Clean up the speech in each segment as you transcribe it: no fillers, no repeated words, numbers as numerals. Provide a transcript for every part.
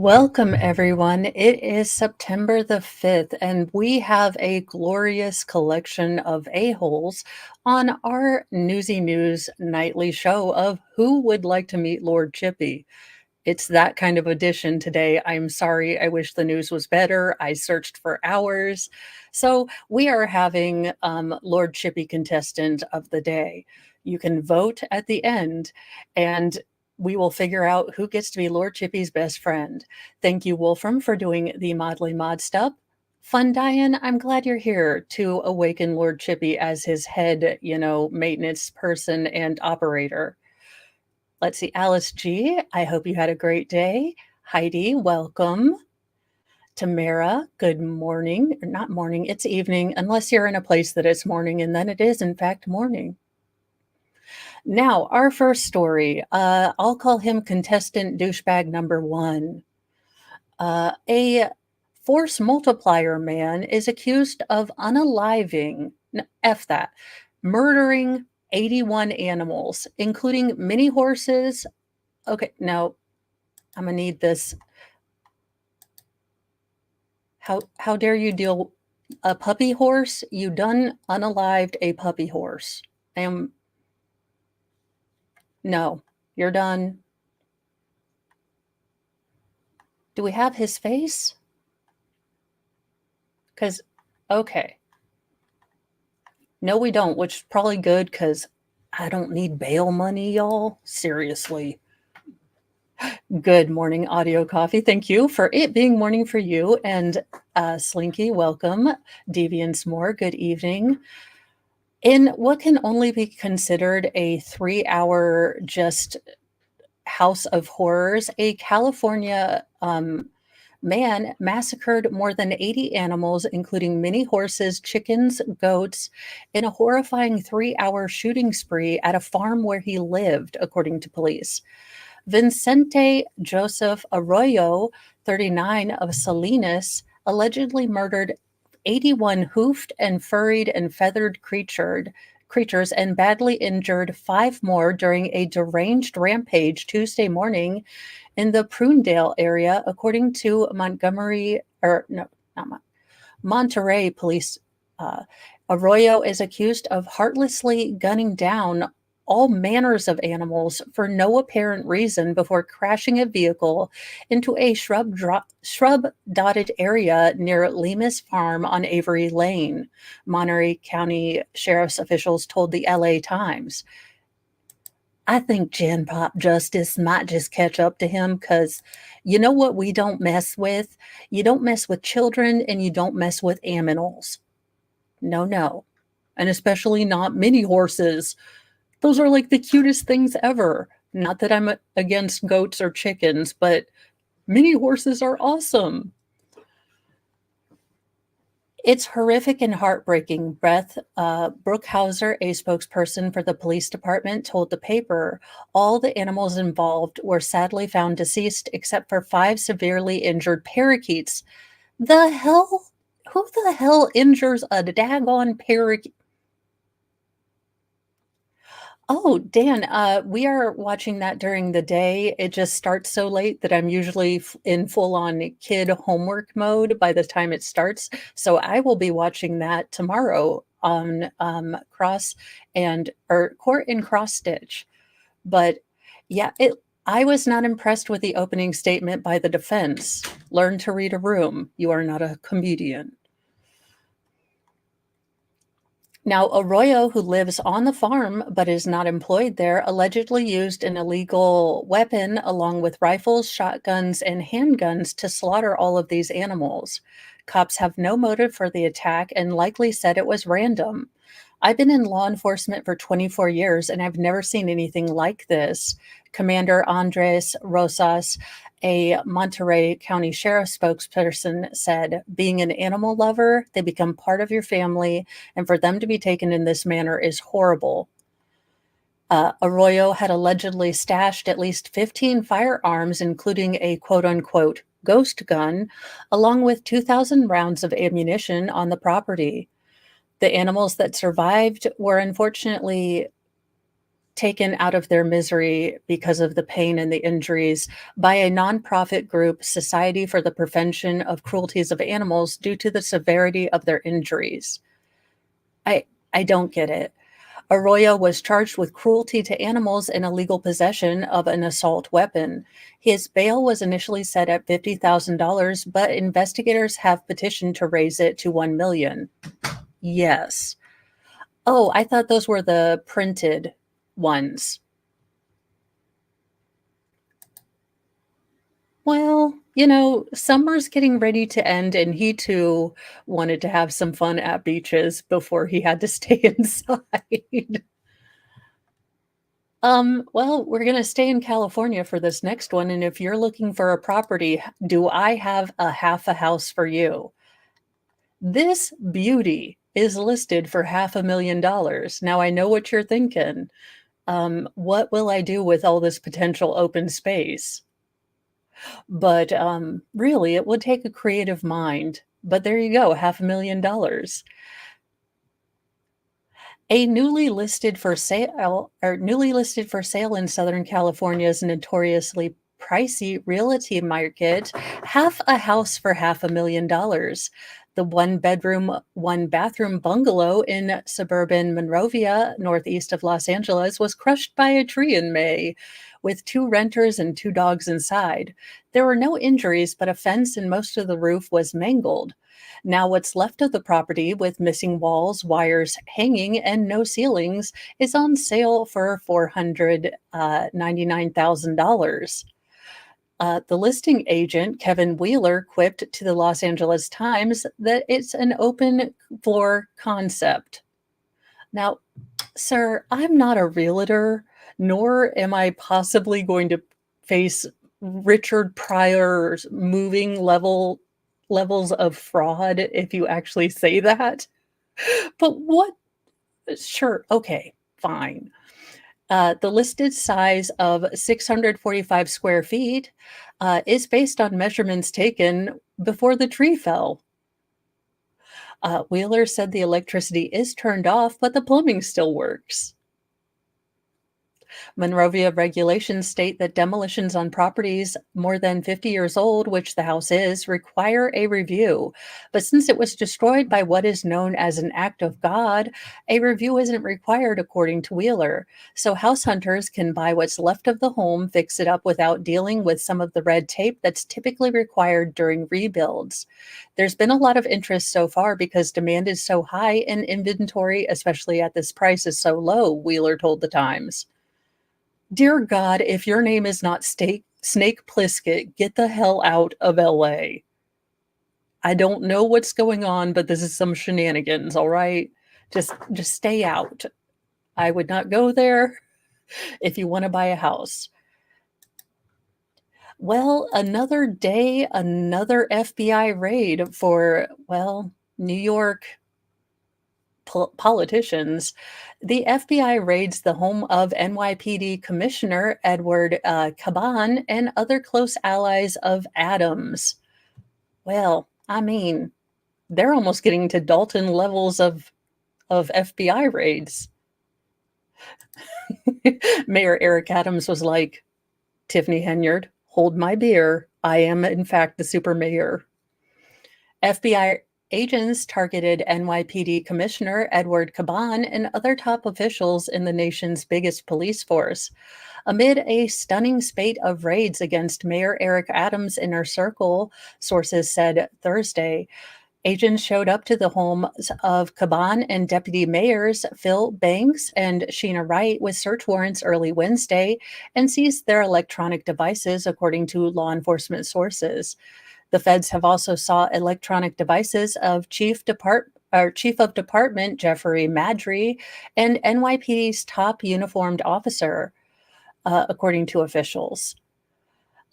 Welcome, everyone. It is September the 5th, and we have a glorious collection of a-holes on our Newsy News nightly show of Who Would Like to Meet Lord Chippy. It's that kind of edition today. I'm sorry. I wish the news was better. I searched for hours. So we are having Lord Chippy contestant of the day. You can vote at the end, and we will figure out who gets to be Lord Chippy's best friend. Thank you, Wolfram, for doing the Modly Mod stuff. Fun Diane, I'm glad you're here to awaken Lord Chippy as his head, maintenance person and operator. Let's see, Alice G, I hope you had a great day. Heidi, welcome. Tamara, good morning. Or not morning, it's evening, unless you're in a place that it's morning, and then it is, in fact, morning. Now, our first story, I'll call him contestant douchebag number one. A force multiplier man is accused of unaliving, F that, murdering 81 animals, including mini horses. Okay, now I'm gonna need this. How dare you deal a puppy horse? You done unalived a puppy horse. No, you're done. Do we have his face? Because, okay. No, we don't, which is probably good because I don't need bail money, y'all. Seriously. Good morning, Audio Coffee. Thank you for it being morning for you. And Slinky, welcome. Deviance More, good evening. In what can only be considered a 3-hour just house of horrors, a California man massacred more than 80 animals, including many horses, chickens, goats, in a horrifying 3-hour shooting spree at a farm where he lived, according to police. Vicente Joseph Arroyo, 39, of Salinas, allegedly murdered 81 hoofed and furried and feathered creatures and badly injured 5 more during a deranged rampage Tuesday morning in the Prunedale area, according to Monterey police. Arroyo is accused of heartlessly gunning down all manners of animals for no apparent reason before crashing a vehicle into a shrub-dotted area near Lemus Farm on Avery Lane, Monterey County Sheriff's officials told the LA Times. I think Gen Pop Justice might just catch up to him because you know what we don't mess with? You don't mess with children and you don't mess with aminals. No. And especially not mini horses. Those are like the cutest things ever. Not that I'm against goats or chickens, but mini horses are awesome. It's horrific and heartbreaking, Beth Brookhauser, a spokesperson for the police department, told the paper. All the animals involved were sadly found deceased, except for 5 severely injured parakeets. The hell? Who the hell injures a daggone parakeet? Oh, Dan, we are watching that during the day. It just starts so late that I'm usually in full-on kid homework mode by the time it starts. So I will be watching that tomorrow on Court and Cross Stitch. But yeah, I was not impressed with the opening statement by the defense. Learn to read a room. You are not a comedian. Now, Arroyo, who lives on the farm but is not employed there, allegedly used an illegal weapon along with rifles, shotguns, and handguns to slaughter all of these animals. Cops have no motive for the attack and likely said it was random. I've been in law enforcement for 24 years and I've never seen anything like this. Commander Andres Rosas, a Monterey County Sheriff spokesperson, said, being an animal lover, they become part of your family, and for them to be taken in this manner is horrible. Arroyo had allegedly stashed at least 15 firearms, including a quote-unquote ghost gun, along with 2,000 rounds of ammunition on the property. The animals that survived were unfortunately taken out of their misery because of the pain and the injuries by a nonprofit group, Society for the Prevention of Cruelties of Animals, due to the severity of their injuries. I I don't get it. Arroyo was charged with cruelty to animals and illegal possession of an assault weapon. His bail was initially set at $50,000, but investigators have petitioned to raise it to 1 million. Yes. Oh, I thought those were the printed ones. Well, summer's getting ready to end, and he too wanted to have some fun at beaches before he had to stay inside. Well, we're gonna stay in California for this next one, and if you're looking for a property, do I have a half a house for you? This beauty is listed for $500,000. Now I know what you're thinking. What will I do with all this potential open space? But, really, it would take a creative mind. But there you go, $500,000. A newly listed for sale in Southern California's notoriously pricey realty market, half a house for $500,000. The one-bedroom, one-bathroom bungalow in suburban Monrovia, northeast of Los Angeles, was crushed by a tree in May, with two renters and two dogs inside. There were no injuries, but a fence and most of the roof was mangled. Now, what's left of the property, with missing walls, wires hanging, and no ceilings, is on sale for $499,000. The listing agent, Kevin Wheeler, quipped to the Los Angeles Times that it's an open floor concept. Now, sir, I'm not a realtor, nor am I possibly going to face Richard Pryor's moving levels of fraud if you actually say that. But what sure, okay, fine. The listed size of 645 square feet is based on measurements taken before the tree fell. Wheeler said the electricity is turned off, but the plumbing still works. Monrovia regulations state that demolitions on properties more than 50 years old, which the house is, require a review. But since it was destroyed by what is known as an act of God, a review isn't required, according to Wheeler. So house hunters can buy what's left of the home, fix it up without dealing with some of the red tape that's typically required during rebuilds. There's been a lot of interest so far because demand is so high and inventory, especially at this price, is so low, Wheeler told the Times. Dear God, if your name is not Snake Plissket, get the hell out of LA. I don't know what's going on, but this is some shenanigans, all right? Just stay out. I would not go there if you want to buy a house. Well, another day, another FBI raid for, well, New York politicians. The FBI raids the home of NYPD Commissioner Edward Caban and other close allies of Adams. Well, I mean, they're almost getting to Dalton levels of FBI raids. Mayor Eric Adams was like, Tiffany Henyard, hold my beer. I am, in fact, the super mayor. FBI agents targeted NYPD Commissioner Edward Caban and other top officials in the nation's biggest police force. Amid a stunning spate of raids against Mayor Eric Adams' inner circle, sources said Thursday. Agents showed up to the homes of Caban and deputy mayors Phil Banks and Sheena Wright with search warrants early Wednesday and seized their electronic devices, according to law enforcement sources. The feds have also sought electronic devices of Chief of Department Jeffrey Madry and NYPD's top uniformed officer, according to officials.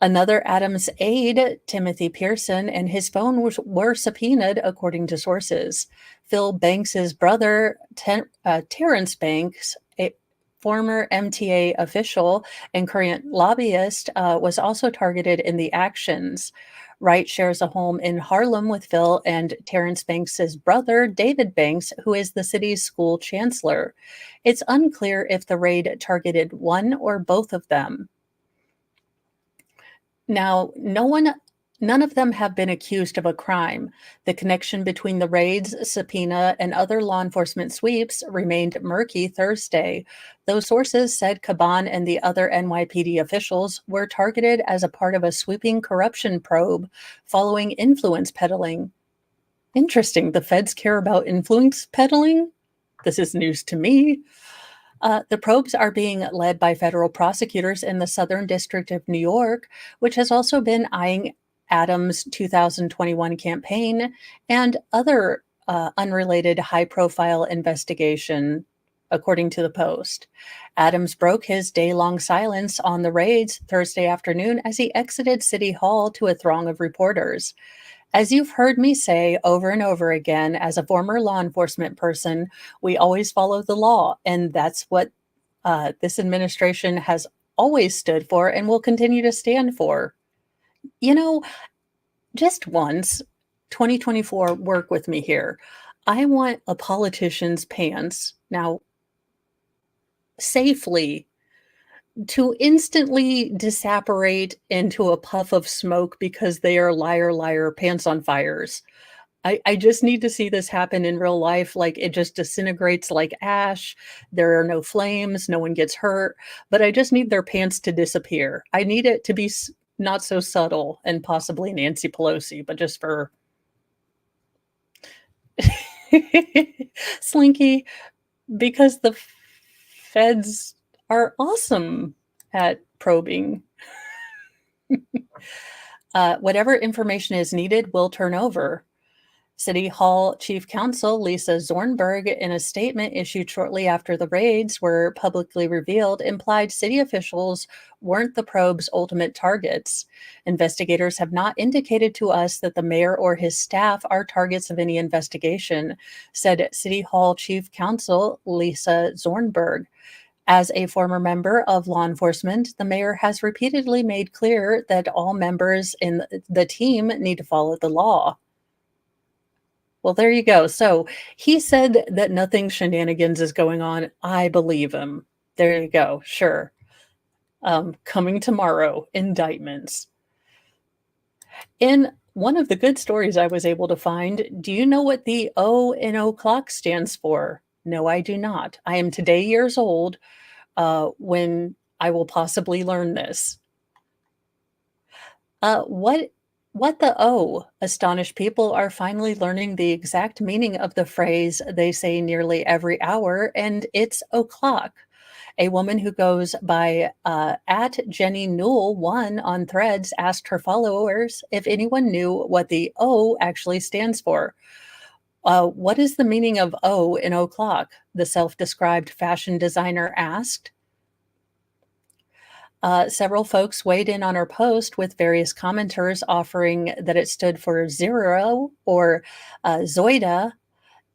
Another Adams aide, Timothy Pearson, and his phone were subpoenaed, according to sources. Phil Banks's brother, Terrence Banks, a former MTA official and current lobbyist, was also targeted in the actions. Wright shares a home in Harlem with Phil and Terrence Banks's brother, David Banks, who is the city's school chancellor. It's unclear if the raid targeted one or both of them. Now, none of them have been accused of a crime. The connection between the raids, subpoena, and other law enforcement sweeps remained murky Thursday, though sources said Caban and the other NYPD officials were targeted as a part of a sweeping corruption probe following influence peddling. Interesting. The feds care about influence peddling? This is news to me. The probes are being led by federal prosecutors in the Southern District of New York, which has also been eyeing Adams' 2021 campaign and other unrelated high profile investigation, according to the Post. Adams broke his day long silence on the raids Thursday afternoon as he exited City Hall to a throng of reporters. As you've heard me say over and over again, as a former law enforcement person, we always follow the law. And that's what this administration has always stood for and will continue to stand for. You know, just once, 2024, work with me here. I want a politician's pants, now safely, to instantly disapparate into a puff of smoke because they are liar, liar, pants on fires. I just need to see this happen in real life, like, it just disintegrates like ash, there are no flames, no one gets hurt, but I just need their pants to disappear. I need it to be not so subtle and possibly Nancy Pelosi, but just for Slinky, because the feds are awesome at probing. Whatever information is needed will turn over. City Hall Chief Counsel Lisa Zornberg, in a statement issued shortly after the raids were publicly revealed, implied city officials weren't the probe's ultimate targets. Investigators have not indicated to us that the mayor or his staff are targets of any investigation, said City Hall Chief Counsel Lisa Zornberg. As a former member of law enforcement, the mayor has repeatedly made clear that all members in the team need to follow the law. Well, there you go. So he said that nothing shenanigans is going on. I believe him. There you go. Sure. Coming tomorrow, indictments. In one of the good stories I was able to find, do you know what the O in o'clock stands for? No, I do not. I am today years old when I will possibly learn this. What the O? Astonished people are finally learning the exact meaning of the phrase they say nearly every hour, and it's o'clock. A woman who goes by at Jenny Newell 1 on Threads asked her followers if anyone knew what the O actually stands for. What is the meaning of O in o'clock? The self-described fashion designer asked. Several folks weighed in on her post with various commenters offering that it stood for zero or Zoida,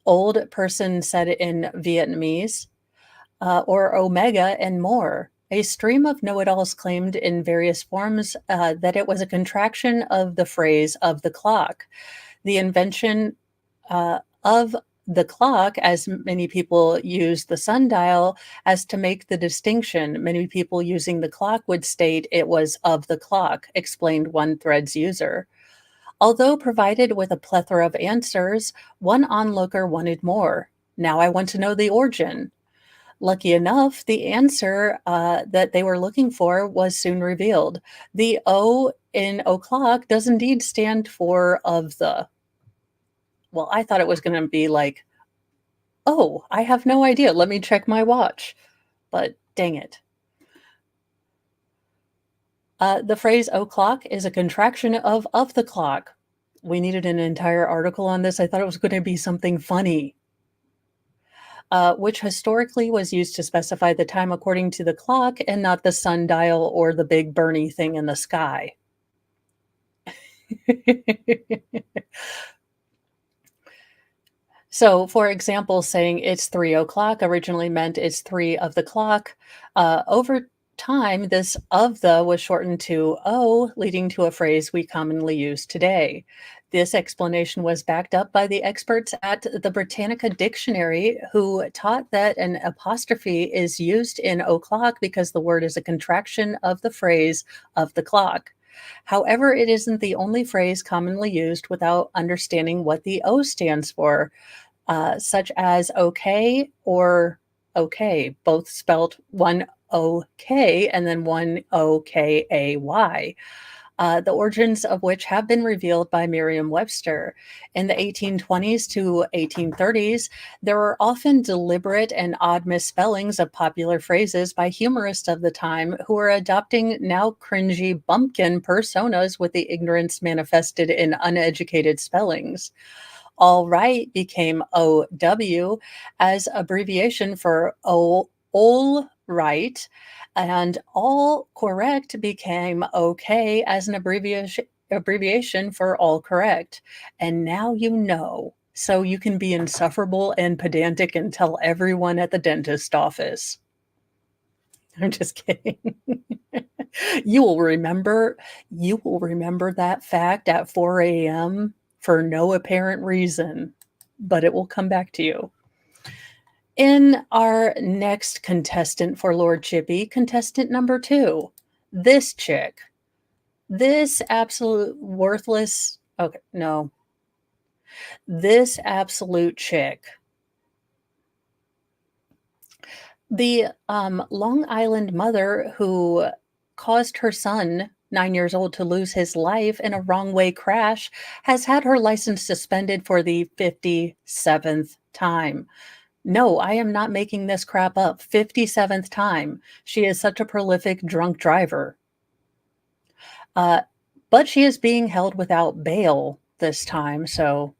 old person said it in Vietnamese, or Omega, and more. A stream of know it alls claimed in various forms that it was a contraction of the phrase of the clock. The invention of the clock, as many people use the sundial, as to make the distinction. Many people using the clock would state it was of the clock, explained one Threads user. Although provided with a plethora of answers, one onlooker wanted more. Now I want to know the origin. Lucky enough, the answer that they were looking for was soon revealed. The O in o'clock does indeed stand for of the. Well, I thought it was going to be like, oh, I have no idea. Let me check my watch. But dang it. The phrase o'clock is a contraction of the clock. We needed an entire article on this. I thought it was going to be something funny. Which historically was used to specify the time according to the clock and not the sundial or the big Bernie thing in the sky. So, for example, saying it's 3 o'clock originally meant it's 3 of the clock. Over time, this of the was shortened to o, leading to a phrase we commonly use today. This explanation was backed up by the experts at the Britannica Dictionary, who taught that an apostrophe is used in o'clock because the word is a contraction of the phrase of the clock. However, it isn't the only phrase commonly used without understanding what the O stands for, such as okay or okay, both spelled one OK and then one OKAY, the origins of which have been revealed by Merriam-Webster. In the 1820s to 1830s, there were often deliberate and odd misspellings of popular phrases by humorists of the time who were adopting now cringy bumpkin personas with the ignorance manifested in uneducated spellings. All right became OW as abbreviation for all right, and all correct became OK as an abbreviation for all correct. And now you know, so you can be insufferable and pedantic and tell everyone at the dentist office. I'm just kidding. You will remember that fact at 4 a.m. for no apparent reason, but it will come back to you. In our next contestant for Lord Chippy, contestant number 2, this chick, this absolute worthless, okay, no, this absolute chick. The Long Island mother who caused her son, 9 years old, to lose his life in a wrong way crash has had her license suspended for the 57th time. No, I am not making this crap up. 57th time. She is such a prolific drunk driver. But she is being held without bail this time, so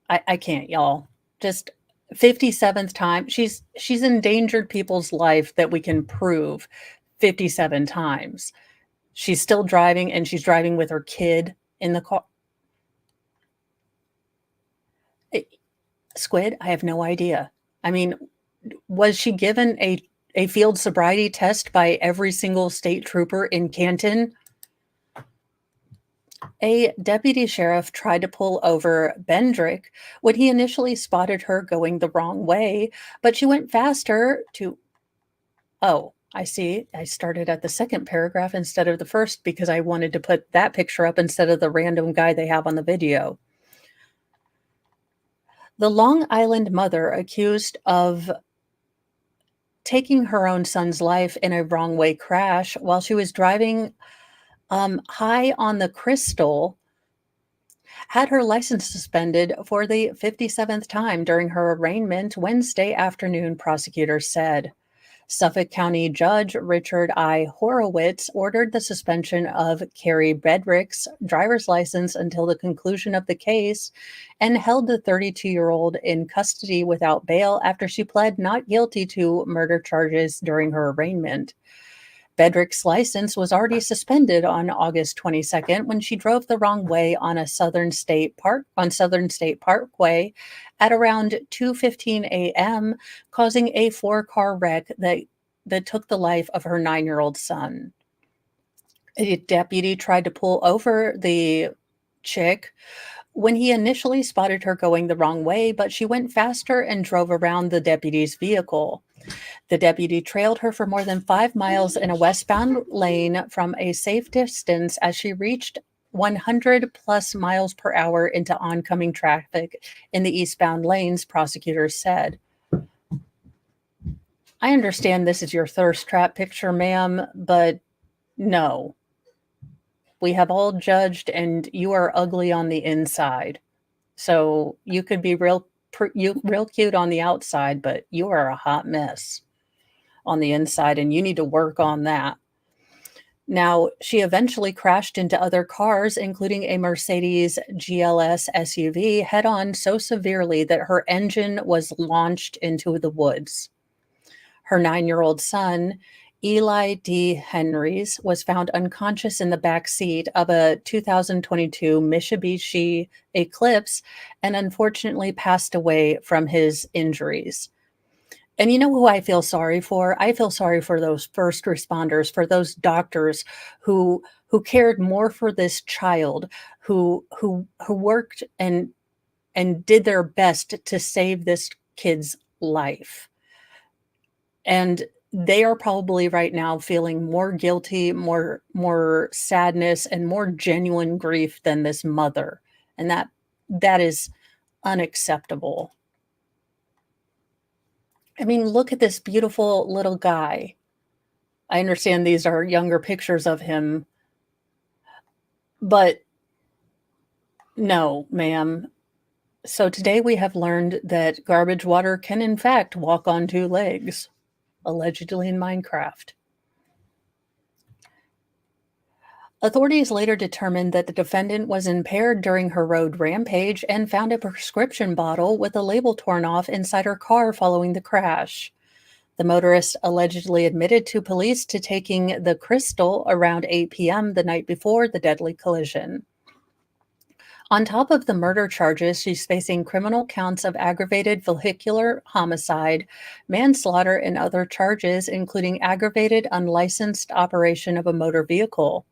I can't, y'all. Just 57th time. She's endangered people's life that we can prove 57 times. She's still driving, and she's driving with her kid in the car. Squid, I have no idea. I mean, was she given a field sobriety test by every single state trooper in Canton? A deputy sheriff tried to pull over Bendrick when he initially spotted her going the wrong way, but she went faster to. Oh, I see. I started at the second paragraph instead of the first because I wanted to put that picture up instead of the random guy they have on the video. The Long Island mother accused of taking her own son's life in a wrong way crash while she was driving high on the crystal had her license suspended for the 57th time during her arraignment Wednesday afternoon, prosecutors said. Suffolk County Judge Richard I. Horowitz ordered the suspension of Carrie Bedrick's driver's license until the conclusion of the case and held the 32-year-old in custody without bail after she pled not guilty to murder charges during her arraignment. Bedrick's license was already suspended on August 22nd when she drove the wrong way on Southern State Parkway at around 2:15 a.m., causing a 4-car wreck that took the life of her 9-year-old son. A deputy tried to pull over the chick when he initially spotted her going the wrong way, but she went faster and drove around the deputy's vehicle. The deputy trailed her for more than 5 miles in a westbound lane from a safe distance as she reached 100 plus miles per hour into oncoming traffic in the eastbound lanes, prosecutors said. I understand this is your thirst trap picture, ma'am, but no. We have all judged, and you are ugly on the inside. So you could be real cute on the outside, but you are a hot mess on the inside, and you need to work on that. Now, she eventually crashed into other cars, including a Mercedes GLS SUV, head-on so severely that her engine was launched into the woods. Her 9-year-old son, Eli D. Henrys, was found unconscious in the back seat of a 2022 Mitsubishi Eclipse and unfortunately passed away from his injuries. And you know who I feel sorry for? I feel sorry for those first responders, for those doctors who cared more for this child, who worked and did their best to save this kid's life. And they are probably right now feeling more guilty, more sadness, and more genuine grief than this mother, and that is unacceptable. I mean, look at this beautiful little guy. I understand these are younger pictures of him, but no, ma'am. So today we have learned that garbage water can in fact walk on 2 legs, allegedly in Minecraft. Authorities later determined that the defendant was impaired during her road rampage and found a prescription bottle with the label torn off inside her car following the crash. The motorist allegedly admitted to police to taking the crystal around 8 p.m. the night before the deadly collision. On top of the murder charges, she's facing criminal counts of aggravated vehicular homicide, manslaughter, and other charges, including aggravated unlicensed operation of a motor vehicle.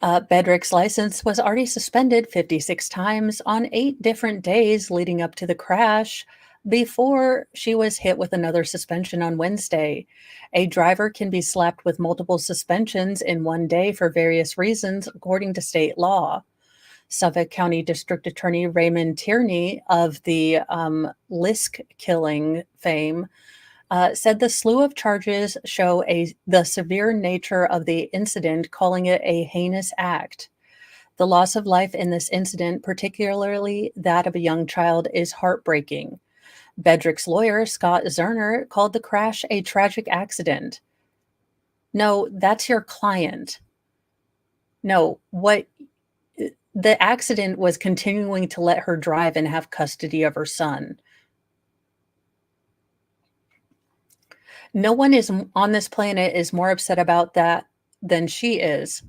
Bedrick's license was already suspended 56 times on 8 different days leading up to the crash before she was hit with another suspension on Wednesday. A driver can be slapped with multiple suspensions in one day for various reasons, according to state law. Suffolk County District Attorney Raymond Tierney of the Lisk killing fame said the slew of charges show the severe nature of the incident, calling it a heinous act. The loss of life in this incident, particularly that of a young child, is heartbreaking. Bedrick's lawyer, Scott Zerner, called the crash a tragic accident. No, that's your client. No, what the accident was continuing to let her drive and have custody of her son. No one is on this planet is more upset about that than she is.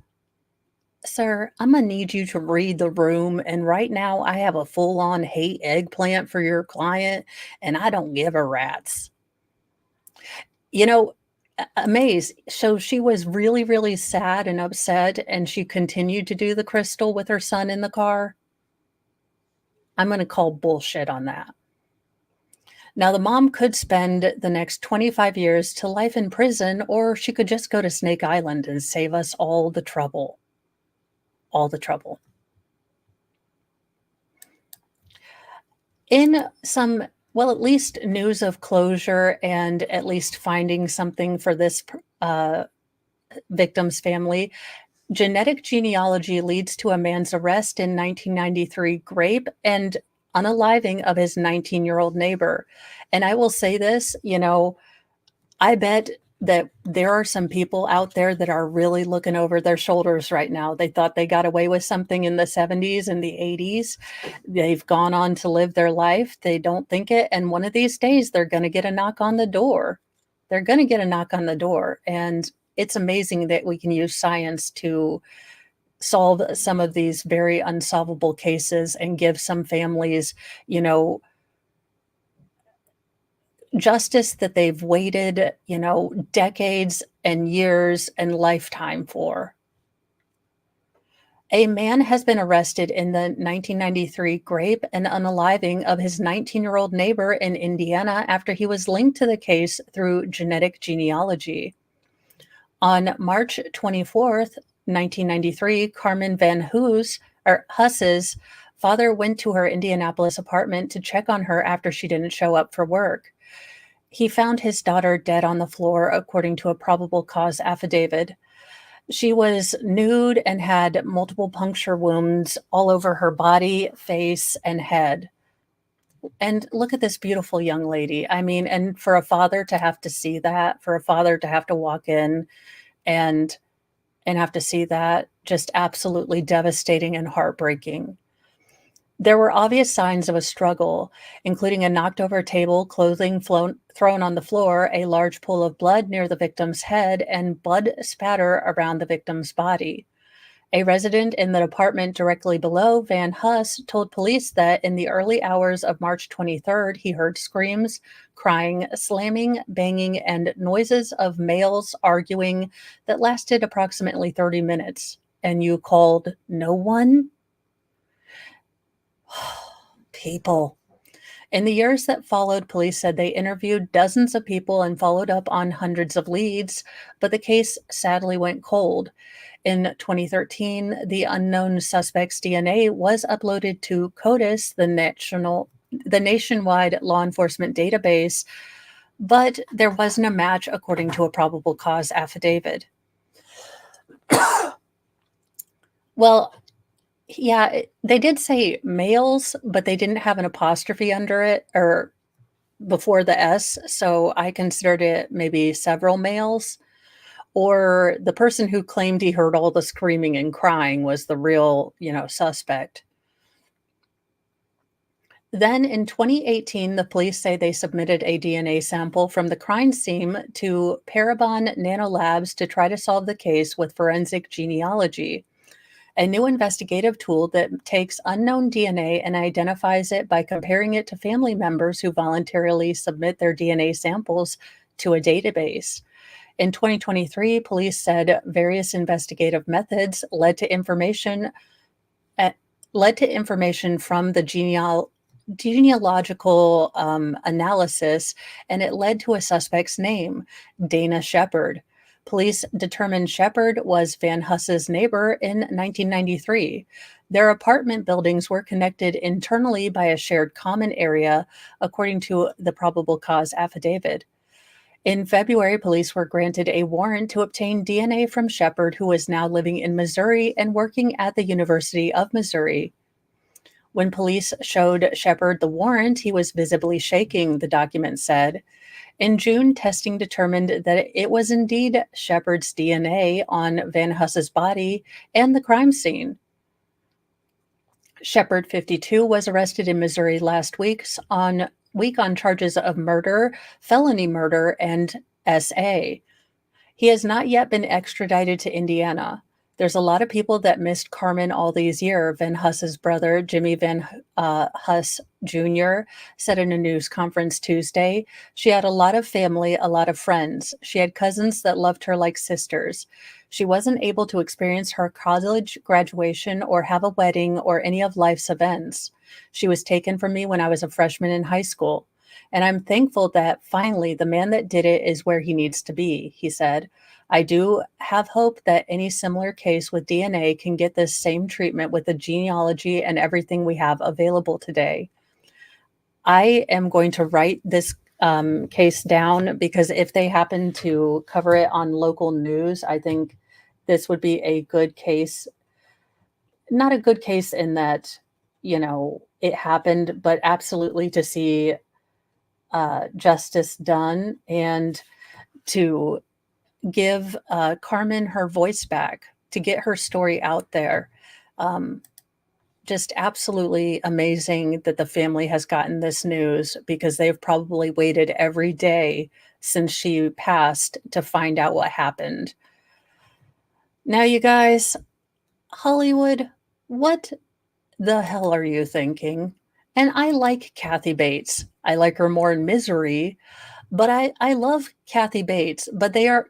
Sir, I'm gonna need you to read the room, and right now I have a full-on hate eggplant for your client, and I don't give a rat's. You know, amazed. So she was really, really sad and upset, and she continued to do the crystal with her son in the car? I'm gonna call bullshit on that. Now, the mom could spend the next 25 years to life in prison, or she could just go to Snake Island and save us all the trouble. All the trouble. In some, well, at least news of closure and at least finding something for this victim's family, genetic genealogy leads to a man's arrest in 1993 grape and unaliving of his 19-year-old neighbor. And I will say this, I bet that there are some people out there that are really looking over their shoulders right now. They thought they got away with something in the 70s and the 80s. They've gone on to live their life. They don't think it. And one of these days, they're going to get a knock on the door. They're going to get a knock on the door. And it's amazing that we can use science to solve some of these very unsolvable cases and give some families, justice that they've waited, decades and years and lifetime for. A man has been arrested in the 1993 grape and unaliving of his 19-year-old neighbor in Indiana after he was linked to the case through genetic genealogy. On March 24th, 1993, Carmen Van Huss's father went to her Indianapolis apartment to check on her after she didn't show up for work. He found his daughter dead on the floor, according to a probable cause affidavit. She was nude and had multiple puncture wounds all over her body, face, and head. And look at this beautiful young lady. I mean, and for a father to have to see that, for a father to have to walk in and have to see that, just absolutely devastating and heartbreaking. There were obvious signs of a struggle, including a knocked over table, clothing thrown on the floor, a large pool of blood near the victim's head, and blood spatter around the victim's body. A resident in the apartment directly below Van Huss told police that in the early hours of March 23rd, he heard screams, crying, slamming, banging, and noises of males arguing that lasted approximately 30 minutes. And you called no one? People. In the years that followed, police said they interviewed dozens of people and followed up on hundreds of leads, but the case sadly went cold. In 2013, the unknown suspect's DNA was uploaded to CODIS, the nationwide law enforcement database, but there wasn't a match according to a probable cause affidavit. Well, yeah, they did say males, but they didn't have an apostrophe under it or before the S, so I considered it maybe several males. Or the person who claimed he heard all the screaming and crying was the real, suspect. Then in 2018, the police say they submitted a DNA sample from the crime scene to Parabon Nanolabs to try to solve the case with forensic genealogy, a new investigative tool that takes unknown DNA and identifies it by comparing it to family members who voluntarily submit their DNA samples to a database. In 2023, police said various investigative methods led to information from the genealogical analysis, and it led to a suspect's name, Dana Shepard. Police determined Shepard was Van Huss's neighbor in 1993. Their apartment buildings were connected internally by a shared common area, according to the probable cause affidavit. In February, police were granted a warrant to obtain DNA from Shepard, who is now living in Missouri and working at the University of Missouri. When police showed Shepard the warrant, he was visibly shaking, the document said. In June, testing determined that it was indeed Shepard's DNA on Van Huss's body and the crime scene. Shepard, 52, was arrested in Missouri last week on charges of murder, felony murder, and SA. He has not yet been extradited to Indiana. There's a lot of people that missed Carmen all these years, Van Huss's brother, Jimmy Van Huss Jr., said in a news conference Tuesday. She had a lot of family, a lot of friends. She had cousins that loved her like sisters. She wasn't able to experience her college graduation or have a wedding or any of life's events. She was taken from me when I was a freshman in high school. And I'm thankful that finally the man that did it is where he needs to be, he said. I do have hope that any similar case with DNA can get this same treatment with the genealogy and everything we have available today. I am going to write this case down because if they happen to cover it on local news, I think this would be a good case. Not a good case in that, it happened, but absolutely to see justice done and to give Carmen her voice back, to get her story out there. Just absolutely amazing that the family has gotten this news because they've probably waited every day since she passed to find out what happened. Now, you guys, Hollywood, what the hell are you thinking? And I like Kathy Bates. I like her more in Misery, but I love Kathy Bates. But they are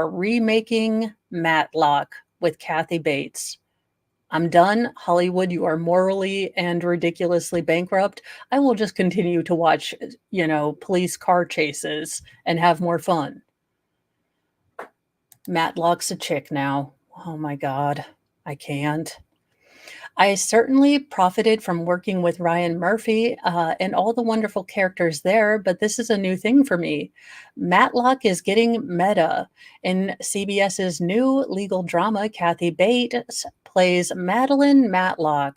remaking Matlock with Kathy Bates. I'm done. Hollywood, you are morally and ridiculously bankrupt. I will just continue to watch, police car chases and have more fun. Matlock's a chick now. Oh my God, I can't. I certainly profited from working with Ryan Murphy and all the wonderful characters there, but this is a new thing for me. Matlock is getting meta. In CBS's new legal drama, Kathy Bates plays Madeline Matlock.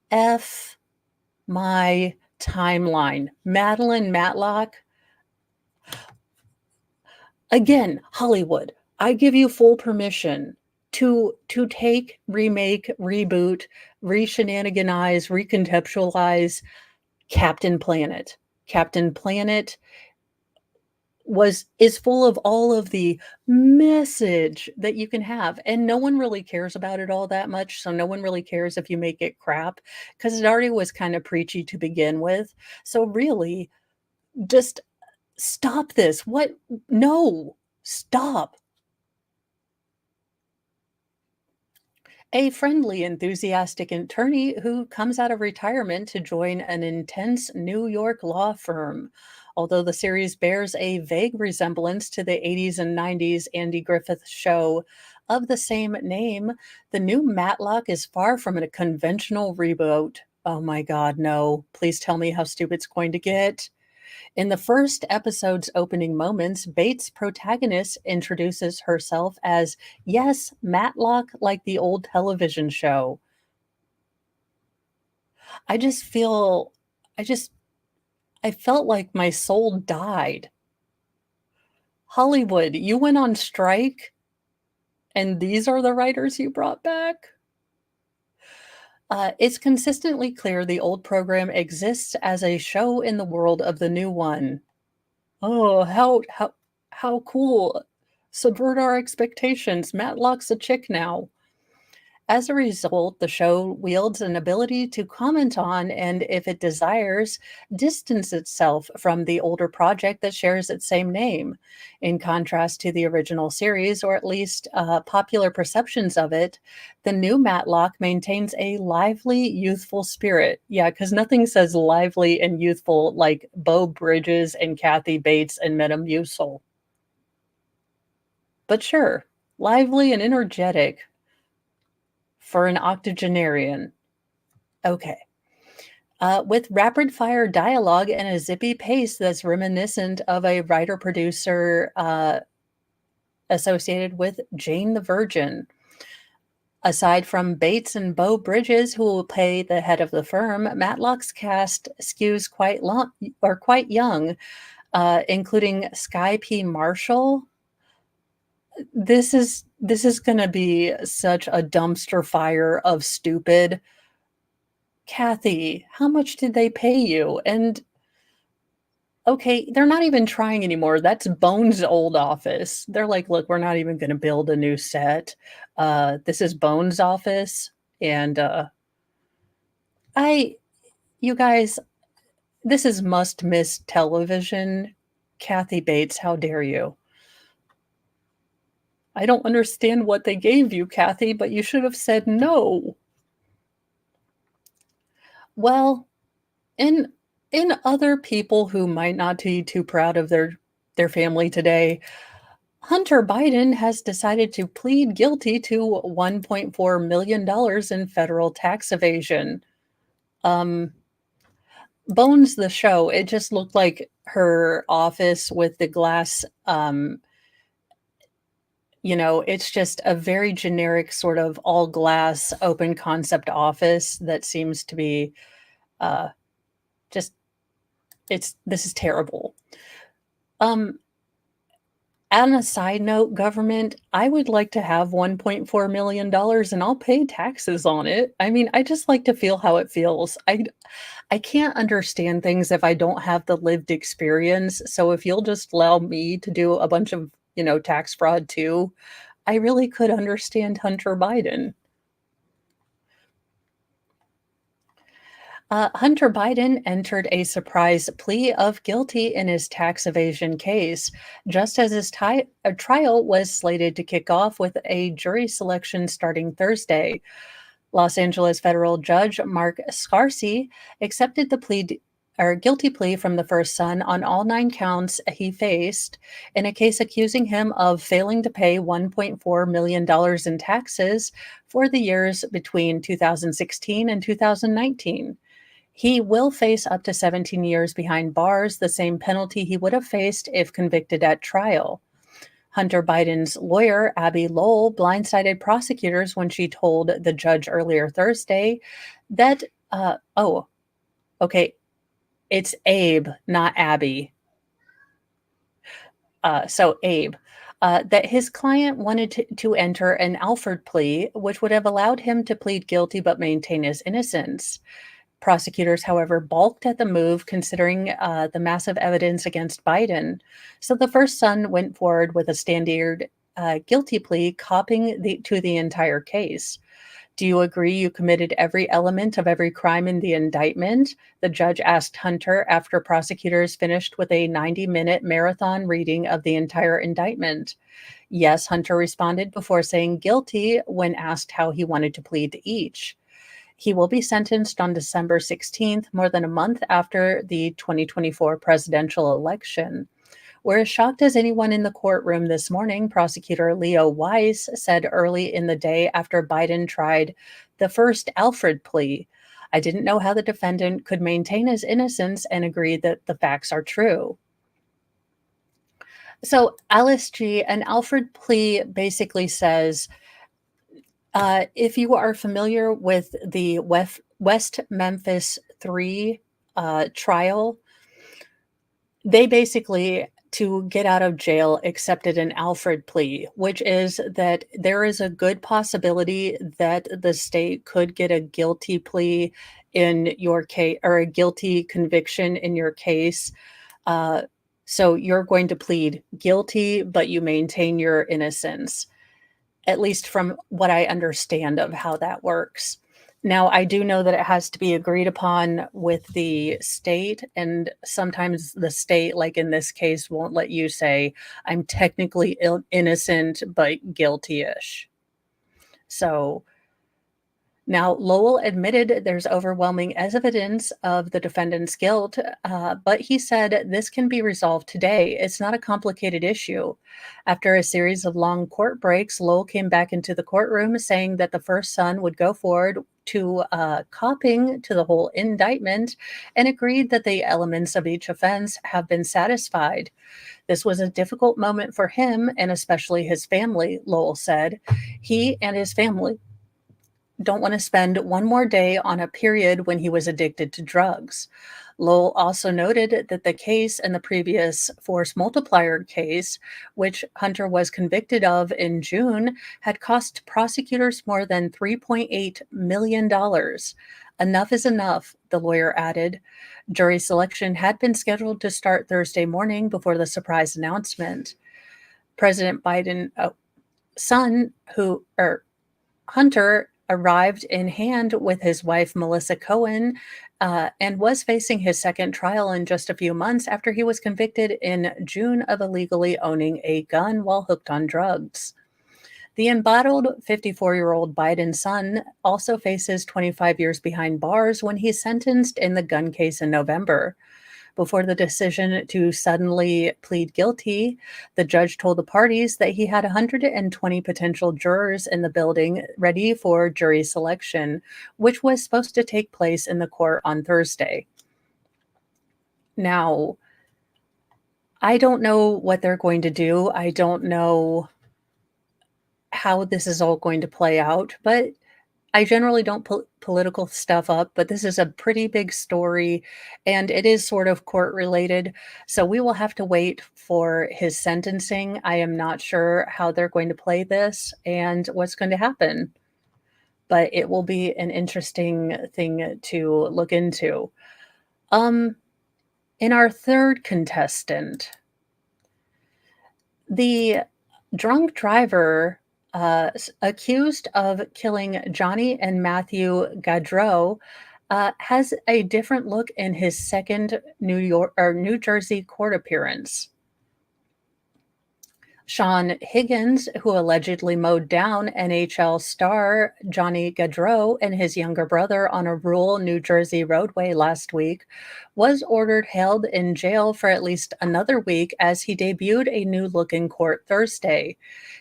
F my timeline. Madeline Matlock. Again, Hollywood, I give you full permission to take, remake, reboot, re-shenaniganize, recontextualize Captain Planet. Captain Planet was is full of all of the message that you can have, and no one really cares about it all that much, so no one really cares if you make it crap, because it already was kinda preachy to begin with. So really, just stop this. What? No. Stop. A friendly, enthusiastic attorney who comes out of retirement to join an intense New York law firm. Although the series bears a vague resemblance to the 80s and 90s Andy Griffith show of the same name, the new Matlock is far from a conventional reboot. Oh my God, no. Please tell me how stupid it's going to get. In the first episode's opening moments, Bates' protagonist introduces herself as, yes, Matlock, like the old television show. I just feel, I just, I felt like my soul died. Hollywood, you went on strike, and these are the writers you brought back? It's consistently clear the old program exists as a show in the world of the new one. Oh, how cool. Subvert our expectations. Matlock's a chick now. As a result, the show wields an ability to comment on and, if it desires, distance itself from the older project that shares its same name. In contrast to the original series, or at least popular perceptions of it, the new Matlock maintains a lively, youthful spirit. Yeah, because nothing says lively and youthful like Beau Bridges and Kathy Bates and Metamucil. But sure, lively and energetic for an octogenarian. Okay. With rapid fire dialogue and a zippy pace that's reminiscent of a writer producer associated with Jane the Virgin. Aside from Bates and Beau Bridges, who will play the head of the firm, Matlock's cast skews quite long or quite young, including Sky P. Marshall. This is going to be such a dumpster fire of stupid. Kathy, how much did they pay you? And okay, they're not even trying anymore. That's Bones' old office. They're like, "Look, we're not even gonna build a new set. This is Bones' office." And, I you guys, this is must-miss television. Kathy Bates, how dare you? I don't understand what they gave you, Kathy, but you should have said no. Well, in in other people who might not be too proud of their family today, Hunter Biden has decided to plead guilty to $1.4 million dollars in federal tax evasion. Um, Bones, the show, it just looked like her office with the glass. It's just a very generic sort of all glass open concept office that seems to be uh, just, this is terrible. Um, On a side note, government, I would like to have $1.4 million and I'll pay taxes on it. I mean, I just like to feel how it feels. I can't understand things if I don't have the lived experience. So if you'll just allow me to do a bunch of, tax fraud too, I really could understand Hunter Biden. Hunter Biden entered a surprise plea of guilty in his tax evasion case, just as his trial was slated to kick off with a jury selection starting Thursday. Los Angeles federal judge Mark Scarsi accepted the guilty plea from the first son on all 9 counts he faced in a case accusing him of failing to pay $1.4 million dollars in taxes for the years between 2016 and 2019. He will face up to 17 years behind bars, the same penalty he would have faced if convicted at trial. Hunter Biden's lawyer, Abby Lowell, blindsided prosecutors when she told the judge earlier Thursday that, oh, okay, it's Abe, not Abby. So Abe, that his client wanted to enter an Alford plea, which would have allowed him to plead guilty but maintain his innocence. Prosecutors, however, balked at the move considering the massive evidence against Biden. So the first son went forward with a standard guilty plea, copying to the entire case. Do you agree you committed every element of every crime in the indictment? The judge asked Hunter after prosecutors finished with a 90-minute marathon reading of the entire indictment. Yes, Hunter responded before saying guilty when asked how he wanted to plead to each. He will be sentenced on December 16th, more than a month after the 2024 presidential election. We're as shocked as anyone in the courtroom this morning, prosecutor Leo Weiss said early in the day after Biden tried the first Alfred plea. I didn't know how the defendant could maintain his innocence and agree that the facts are true. So, Alice G., an Alfred plea basically says if you are familiar with the West Memphis 3 trial, they basically, to get out of jail, accepted an Alfred plea, which is that there is a good possibility that the state could get a guilty plea in your case or a guilty conviction in your case. Uh, so you're going to plead guilty, but you maintain your innocence, at least from what I understand of how that works. Now, I do know that it has to be agreed upon with the state, and sometimes the state, like in this case, won't let you say, I'm technically innocent, but guilty ish. So now, Lowell admitted there's overwhelming evidence of the defendant's guilt, but he said this can be resolved today. It's not a complicated issue. After a series of long court breaks, Lowell came back into the courtroom saying that the first son would go forward to copying to the whole indictment and agreed that the elements of each offense have been satisfied. This was a difficult moment for him and especially his family, Lowell said. He and his family don't want to spend one more day on a period when he was addicted to drugs. Lowell also noted that the case and the previous force multiplier case, which Hunter was convicted of in June, had cost prosecutors more than $3.8 million. Enough is enough, the lawyer added. Jury selection had been scheduled to start Thursday morning before the surprise announcement. President Biden's son, Hunter, arrived in hand with his wife, Melissa Cohen, and was facing his second trial in just a few months after he was convicted in June of illegally owning a gun while hooked on drugs. The embattled 54-year-old Biden son also faces 25 years behind bars when he's sentenced in the gun case in November. Before the decision to suddenly plead guilty, the judge told the parties that he had 120 potential jurors in the building ready for jury selection, which was supposed to take place in the court on Thursday. Now, I don't know what they're going to do. I don't know how this is all going to play out, but I generally don't put political stuff up, but this is a pretty big story and it is sort of court related. So we will have to wait for his sentencing. I am not sure how they're going to play this and what's going to happen, but it will be an interesting thing to look into. In our third contestant, the drunk driver accused of killing Johnny and Matthew Gaudreau has a different look in his second New Jersey court appearance. Sean Higgins, who allegedly mowed down NHL star Johnny Gaudreau and his younger brother on a rural New Jersey roadway last week, was ordered held in jail for at least another week as he debuted a new look in court Thursday.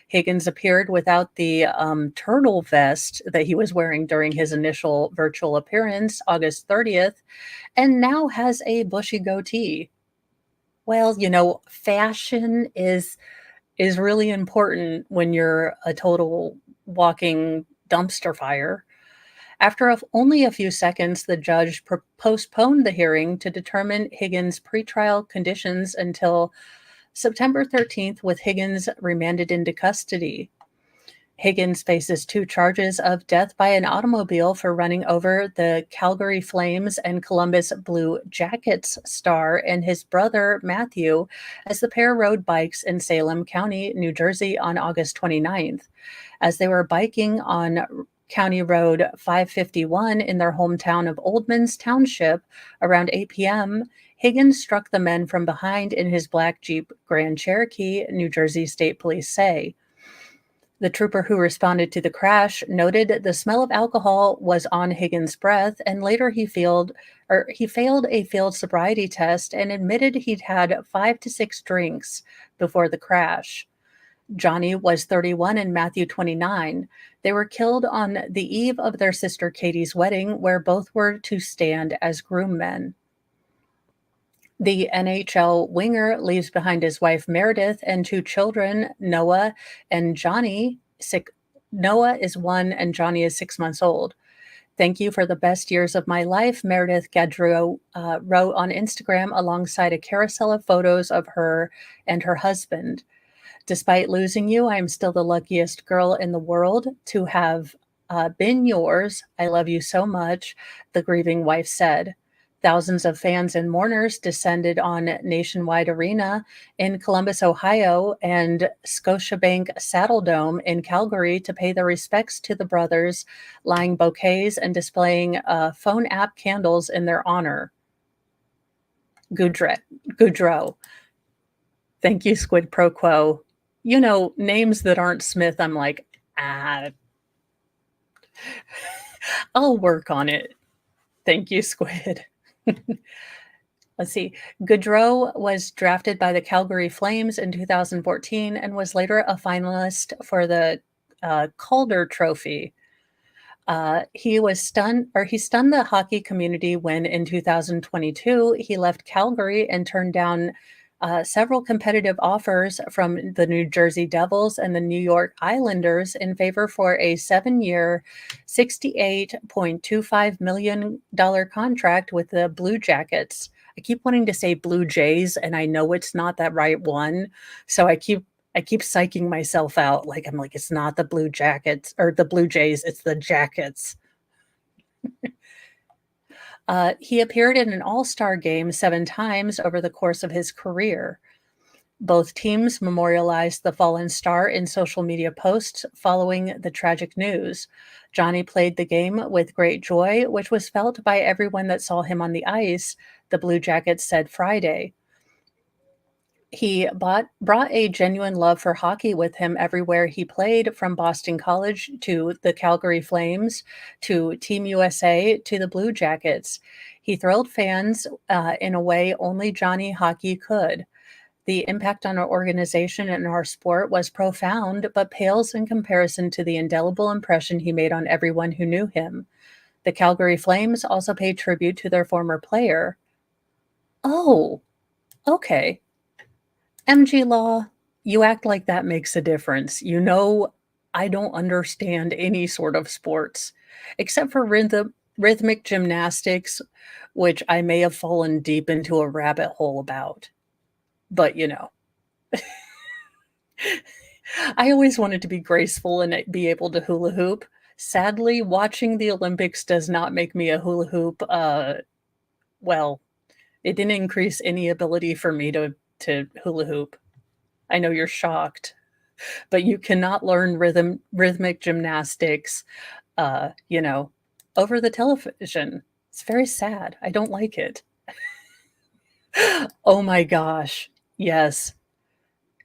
Higgins appeared without the turtle vest that he was wearing during his initial virtual appearance August 30th, and now has a bushy goatee. Well, fashion is really important when you're a total walking dumpster fire. After only a few seconds, the judge postponed the hearing to determine Higgins' pretrial conditions until September 13th, with Higgins remanded into custody. Higgins faces 2 charges of death by an automobile for running over the Calgary Flames and Columbus Blue Jackets star and his brother Matthew as the pair rode bikes in Salem County, New Jersey on August 29th. As they were biking on County Road 551 in their hometown of Oldmans Township around 8 p.m., Higgins struck the men from behind in his black Jeep Grand Cherokee, New Jersey State Police say. The trooper who responded to the crash noted the smell of alcohol was on Higgins' breath, and later he failed a field sobriety test and admitted he'd had 5 to 6 drinks before the crash. Johnny was 31 and Matthew 29. They were killed on the eve of their sister Katie's wedding, where both were to stand as groommen. The NHL winger leaves behind his wife Meredith and 2 children, Noah and Johnny. Noah is 1 and Johnny is 6 months old. Thank you for the best years of my life, Meredith Gaudreau wrote on Instagram alongside a carousel of photos of her and her husband. Despite losing you, I am still the luckiest girl in the world to have been yours. I love you so much, the grieving wife said. Thousands of fans and mourners descended on Nationwide Arena in Columbus, Ohio, and Scotiabank Saddledome in Calgary to pay their respects to the brothers, lying bouquets and displaying phone app candles in their honor. Goudreau. Thank you, Squid Pro Quo. You know, names that aren't Smith, I'm like, I'll work on it. Thank you, Squid. Let's see. Goudreau was drafted by the Calgary Flames in 2014 and was later a finalist for the Calder Trophy. He stunned the hockey community when in 2022 he left Calgary and turned down several competitive offers from the New Jersey Devils and the New York Islanders in favor for a 7-year, $68.25 million contract with the Blue Jackets. I keep wanting to say Blue Jays, and I know it's not that right one. So I keep psyching myself out. I'm like, it's not the Blue Jackets or the Blue Jays, it's the Jackets. He appeared in an all-star game 7 times over the course of his career. Both teams memorialized the fallen star in social media posts following the tragic news. Johnny played the game with great joy, which was felt by everyone that saw him on the ice, the Blue Jackets said Friday. He brought a genuine love for hockey with him everywhere he played, from Boston College to the Calgary Flames to Team USA to the Blue Jackets. He thrilled fans in a way only Johnny Hockey could. The impact on our organization and our sport was profound, but pales in comparison to the indelible impression he made on everyone who knew him. The Calgary Flames also paid tribute to their former player. Oh, okay. MG Law, you act like that makes a difference. You know, I don't understand any sort of sports except for rhythmic gymnastics, which I may have fallen deep into a rabbit hole about. But, you know, I always wanted to be graceful and be able to hula hoop. Sadly, watching the Olympics does not make me a hula hoop. Well, it didn't increase any ability for me to hula hoop. I know you're shocked, but you cannot learn rhythmic gymnastics, over the television. It's very sad. I don't like it. Oh my gosh. Yes.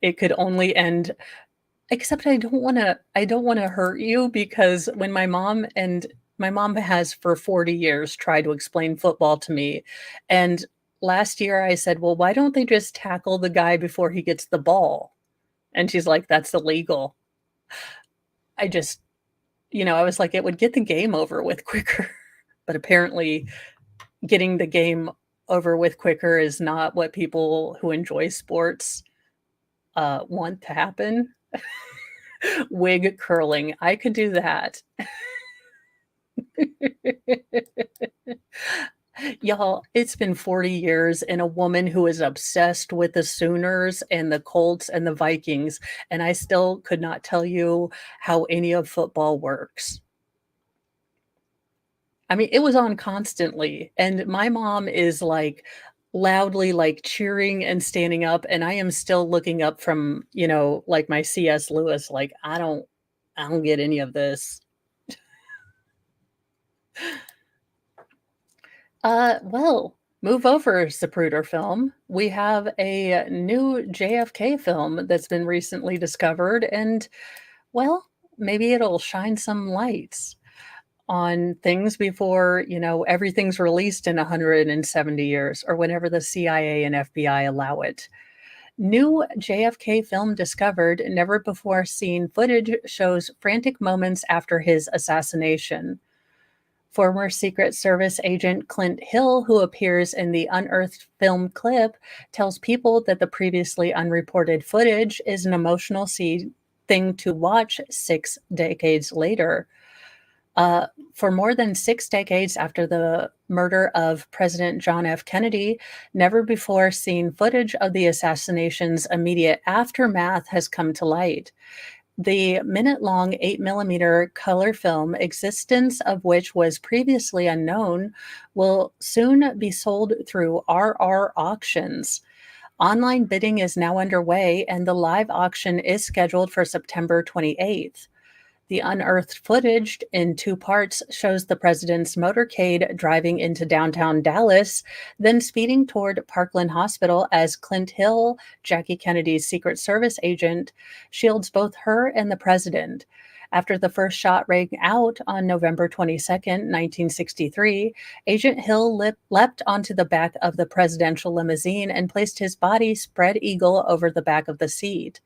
It could only end, except I don't want to hurt you, because when my mom has for 40 years tried to explain football to me, and last year I said, well, why don't they just tackle the guy before he gets the ball? And she's like, that's illegal. I just, I was like, it would get the game over with quicker. But apparently getting the game over with quicker is not what people who enjoy sports want to happen. Wig curling. I could do that. Y'all, it's been 40 years and a woman who is obsessed with the Sooners and the Colts and the Vikings, and I still could not tell you how any of football works. I mean, it was on constantly, and my mom is, like, loudly, like, cheering and standing up, and I am still looking up from, like, my C.S. Lewis, like, I don't get any of this. Well, move over, Zapruder film. We have a new JFK film that's been recently discovered, and, well, maybe it'll shine some lights on things before, everything's released in 170 years or whenever the CIA and FBI allow it. New JFK film discovered, never before seen footage shows frantic moments after his assassination. Former Secret Service agent Clint Hill, who appears in the unearthed film clip, tells people that the previously unreported footage is an emotional thing to watch 6 decades later. For more than 6 decades after the murder of President John F. Kennedy, never before seen footage of the assassination's immediate aftermath has come to light. The minute-long 8 millimeter color film, existence of which was previously unknown, will soon be sold through RR Auctions. Online bidding is now underway, and the live auction is scheduled for September 28th. The unearthed footage in 2 parts shows the president's motorcade driving into downtown Dallas, then speeding toward Parkland Hospital as Clint Hill, Jackie Kennedy's Secret Service agent, shields both her and the president. After the first shot rang out on November 22nd, 1963, Agent Hill leapt onto the back of the presidential limousine and placed his body spread eagle over the back of the seat.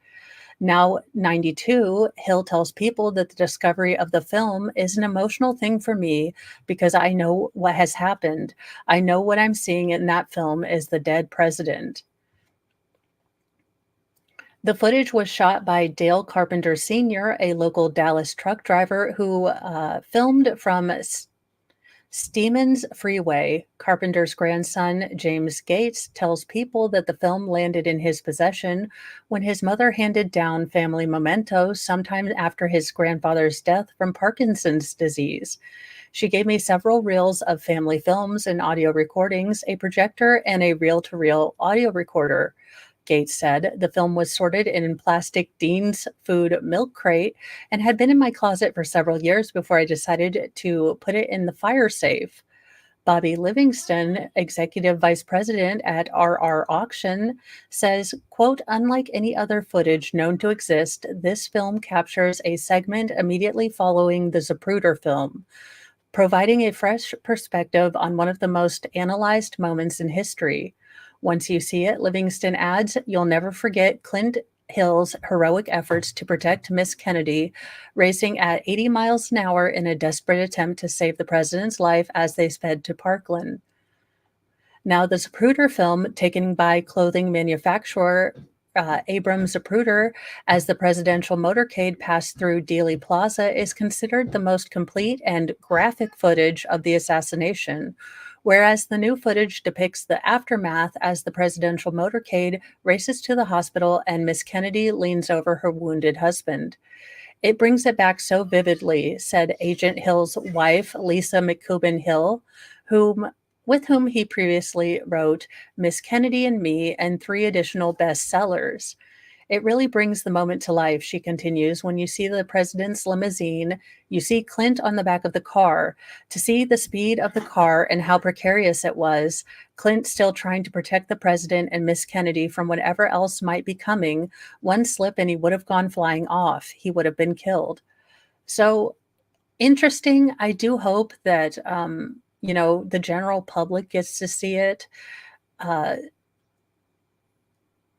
Now 92, Hill tells people that the discovery of the film is an emotional thing for me because I know what has happened. I know what I'm seeing in that film is the dead president. The footage was shot by Dale Carpenter Sr., a local Dallas truck driver who filmed from Stevens Freeway. Carpenter's grandson, James Gates, tells people that the film landed in his possession when his mother handed down family mementos sometime after his grandfather's death from Parkinson's disease. She gave me several reels of family films and audio recordings, a projector, and a reel to reel audio recorder. Gates said the film was sorted in plastic Dean's Food milk crate and had been in my closet for several years before I decided to put it in the fire safe. Bobby Livingston, executive vice president at RR Auction, says, quote, unlike any other footage known to exist, this film captures a segment immediately following the Zapruder film, providing a fresh perspective on one of the most analyzed moments in history. Once you see it, Livingston adds, you'll never forget Clint Hill's heroic efforts to protect Miss Kennedy, racing at 80 miles an hour in a desperate attempt to save the president's life as they sped to Parkland. Now, the Zapruder film, taken by clothing manufacturer Abram Zapruder as the presidential motorcade passed through Dealey Plaza, is considered the most complete and graphic footage of the assassination, whereas the new footage depicts the aftermath as the presidential motorcade races to the hospital and Miss Kennedy leans over her wounded husband. It brings it back so vividly, said Agent Hill's wife, Lisa McCubbin Hill, with whom he previously wrote Miss Kennedy and Me and 3 additional bestsellers. It really brings the moment to life, she continues. When you see the president's limousine, you see Clint on the back of the car. To see the speed of the car and how precarious it was, Clint still trying to protect the president and Miss Kennedy from whatever else might be coming. One slip and he would have gone flying off. He would have been killed. So interesting. I do hope that, the general public gets to see it. Uh,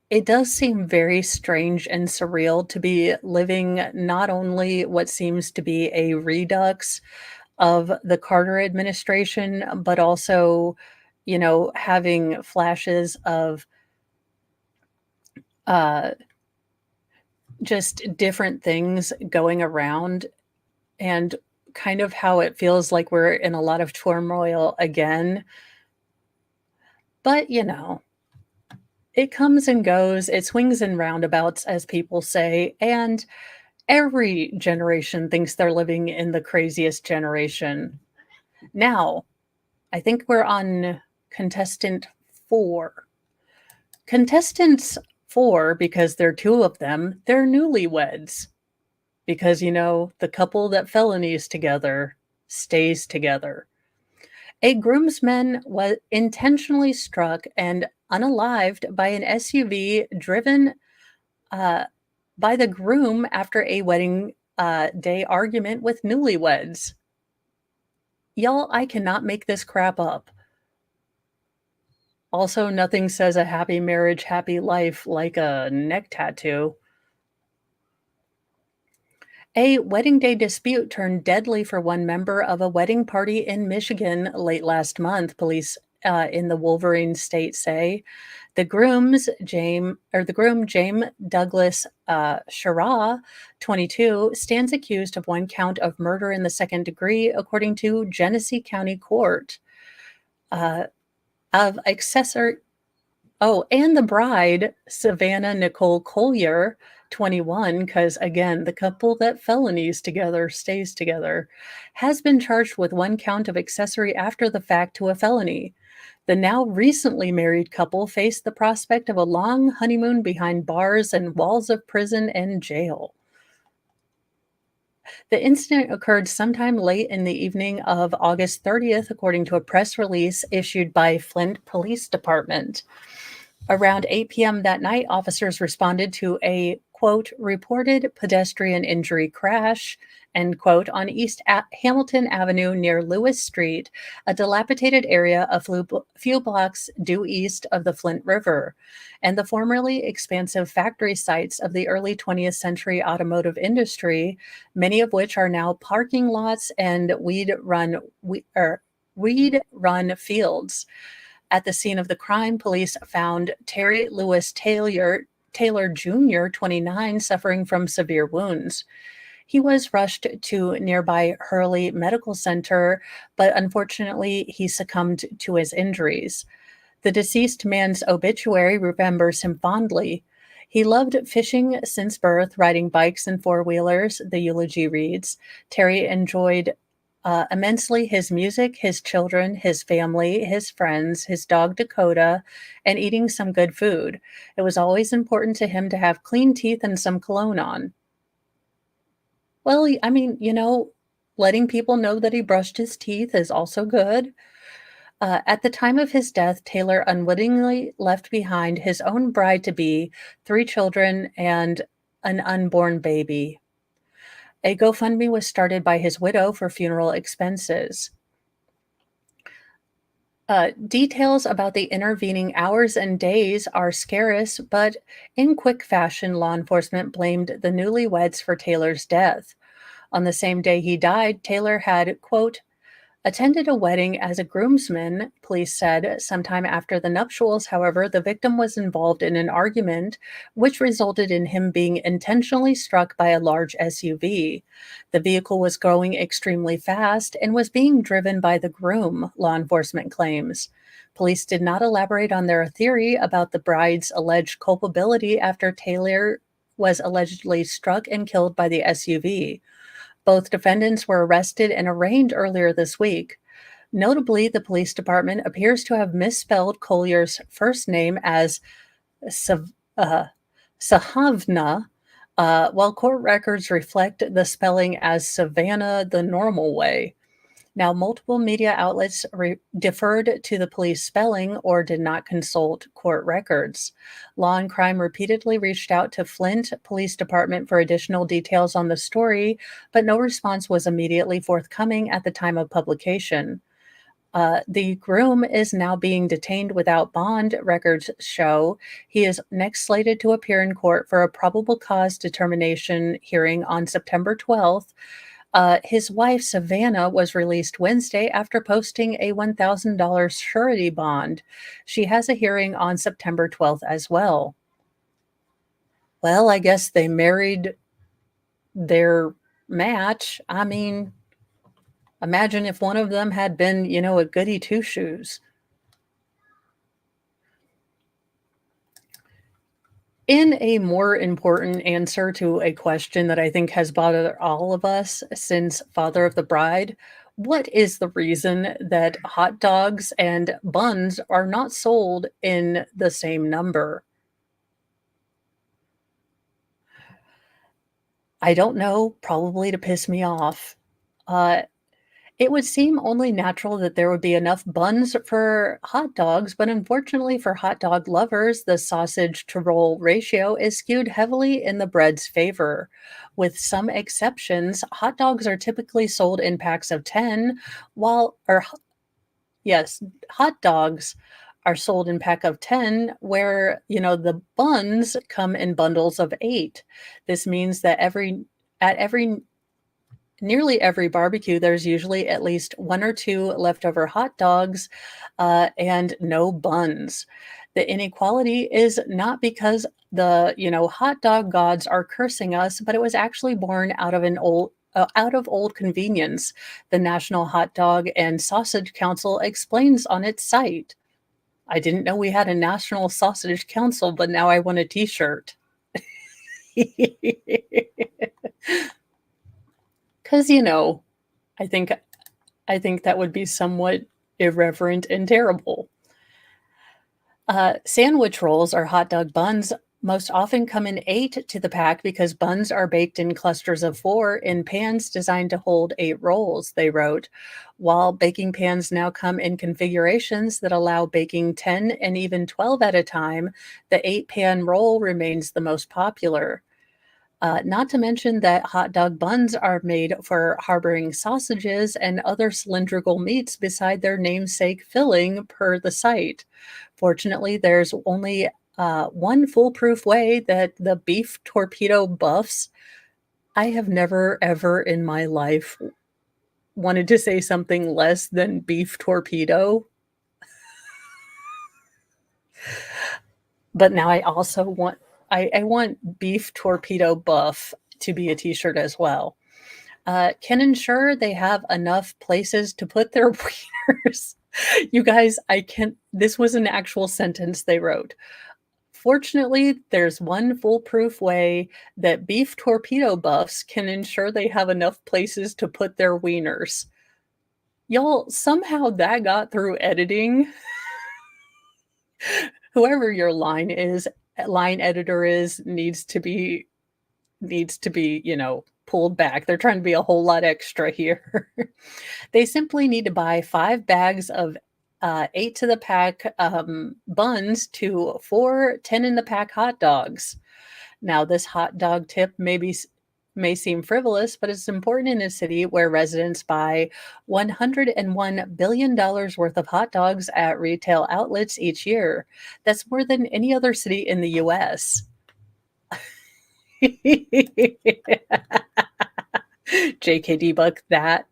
It does seem very strange and surreal to be living not only what seems to be a redux of the Carter administration, but also, having flashes of uh, just different things going around and kind of how it feels like we're in a lot of turmoil again. But, it comes and goes, it swings and roundabouts, as people say, and every generation thinks they're living in the craziest generation. Now, I think we're on contestant 4. Contestants 4, because there are 2 of them, they're newlyweds. Because, the couple that felonies together stays together. A groomsman was intentionally struck and unalived by an SUV driven uh, by the groom after a wedding day argument with newlyweds. Y'all, I cannot make this crap up. Also, nothing says a happy marriage, happy life like a neck tattoo. A wedding day dispute turned deadly for one member of a wedding party in Michigan late last month, police in the Wolverine state say. The groom, James Douglas Shara, 22, stands accused of one count of murder in the second degree, according to Genesee County Court. Of accessory Oh, and the bride, Savannah Nicole Collier, 21, because again, the couple that felonies together stays together, has been charged with one count of accessory after the fact to a felony. The now recently married couple faced the prospect of a long honeymoon behind bars and walls of prison and jail. The incident occurred sometime late in the evening of August 30th, according to a press release issued by Flint Police Department. Around 8 p.m. that night, officers responded to a, quote, reported pedestrian injury crash, end quote, on Hamilton Avenue near Lewis Street, a dilapidated area a few blocks due east of the Flint River, and the formerly expansive factory sites of the early 20th century automotive industry, many of which are now parking lots and weed-run fields. At the scene of the crime, police found Terry Lewis Taylor Jr., 29, suffering from severe wounds. He was rushed to nearby Hurley Medical Center, but unfortunately, he succumbed to his injuries. The deceased man's obituary remembers him fondly. He loved fishing since birth, riding bikes and four-wheelers, the eulogy reads. Terry enjoyed immensely his music, his children, his family, his friends, his dog Dakota, and eating some good food. It was always important to him to have clean teeth and some cologne on. Well, I mean, letting people know that he brushed his teeth is also good. At the time of his death, Taylor unwittingly left behind his own bride to be, 3 children, and an unborn baby. A GoFundMe was started by his widow for funeral expenses. Details about the intervening hours and days are scarce, but in quick fashion, law enforcement blamed the newlyweds for Taylor's death. On the same day he died, Taylor had, quote, attended a wedding as a groomsman, police said. Sometime after the nuptials, however, the victim was involved in an argument, which resulted in him being intentionally struck by a large SUV. The vehicle was going extremely fast and was being driven by the groom, law enforcement claims. Police did not elaborate on their theory about the bride's alleged culpability after Taylor was allegedly struck and killed by the SUV. Both defendants were arrested and arraigned earlier this week. Notably, the police department appears to have misspelled Collier's first name as Sahavna, while court records reflect the spelling as Savannah the normal way. Now, multiple media outlets deferred to the police spelling or did not consult court records. Law and Crime repeatedly reached out to Flint Police Department for additional details on the story, but no response was immediately forthcoming at the time of publication. The groom is now being detained without bond, records show. He is next slated to appear in court for a probable cause determination hearing on September 12th. His wife, Savannah, was released Wednesday after posting a $1,000 surety bond. She has a hearing on September 12th as well. Well, I guess they married their match. I mean, imagine if one of them had been, a goody two shoes. In a more important answer to a question that I think has bothered all of us since Father of the Bride, what is the reason that hot dogs and buns are not sold in the same number? I don't know, probably to piss me off. Uh, it would seem only natural that there would be enough buns for hot dogs, but unfortunately for hot dog lovers, the sausage to roll ratio is skewed heavily in the bread's favor. With some exceptions, hot dogs are typically sold in packs of 10, while, yes, hot dogs are sold in pack of 10 where, the buns come in bundles of 8. This means that at every nearly every barbecue, there's usually at least 1 or 2 leftover hot dogs, and no buns. The inequality is not because hot dog gods are cursing us, but it was actually born out of old convenience. The National Hot Dog and Sausage Council explains on its site. I didn't know we had a National Sausage Council, but now I want a T-shirt. 'Cause, I think I think that would be somewhat irreverent and terrible. Sandwich rolls or hot dog buns most often come in 8 to the pack because buns are baked in clusters of 4 in pans designed to hold 8 rolls, they wrote. While baking pans now come in configurations that allow baking 10 and even 12 at a time, the 8-pan roll remains the most popular. Not to mention that hot dog buns are made for harboring sausages and other cylindrical meats beside their namesake filling, per the site. Fortunately, there's only one foolproof way that the beef torpedo buffs. I have never, ever in my life wanted to say something less than beef torpedo, but now I also I want beef torpedo buff to be a t-shirt as well. Can ensure they have enough places to put their wieners. You guys, I can this was an actual sentence they wrote. Fortunately, there's one foolproof way that beef torpedo buffs can ensure they have enough places to put their wieners. Y'all, somehow that got through editing. Whoever your line editor is needs to be, pulled back. They're trying to be a whole lot extra here. They simply need to buy 5 bags of 8 to the pack buns to 4 10 in the pack hot dogs. Now, this hot dog tip may seem frivolous, but it's important in a city where residents buy $101 billion worth of hot dogs at retail outlets each year. That's more than any other city in the US. JKD Buck that.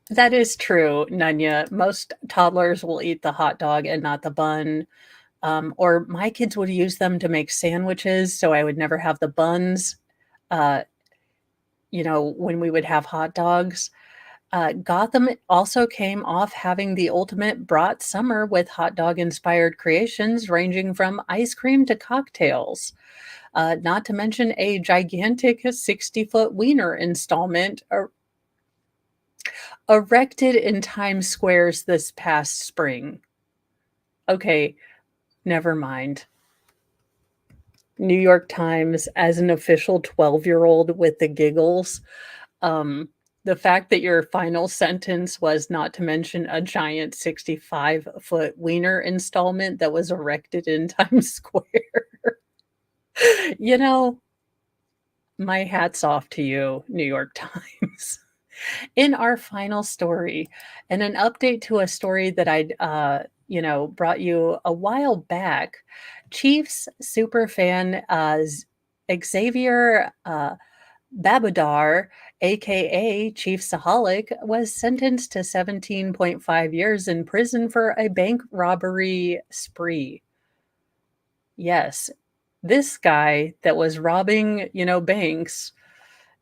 That is true, Nunya. Most toddlers will eat the hot dog and not the bun. Or my kids would use them to make sandwiches, so I would never have the buns, uh, when we would have hot dogs. Gotham also came off having the ultimate brat summer with hot dog inspired creations ranging from ice cream to cocktails. Not to mention a gigantic 60-foot wiener installment erected in Times Squares this past spring. Okay, never mind. New York Times as an official 12-year-old with the giggles. Um, the fact that your final sentence was not to mention a giant 65-foot wiener installment that was erected in Times Square. You know, my hat's off to you, New York Times. In our final story, and an update to a story that brought you a while back, Chiefs superfan Xavier Babudar, aka Chief Saholic, was sentenced to 17.5 years in prison for a bank robbery spree. Yes, this guy that was robbing, banks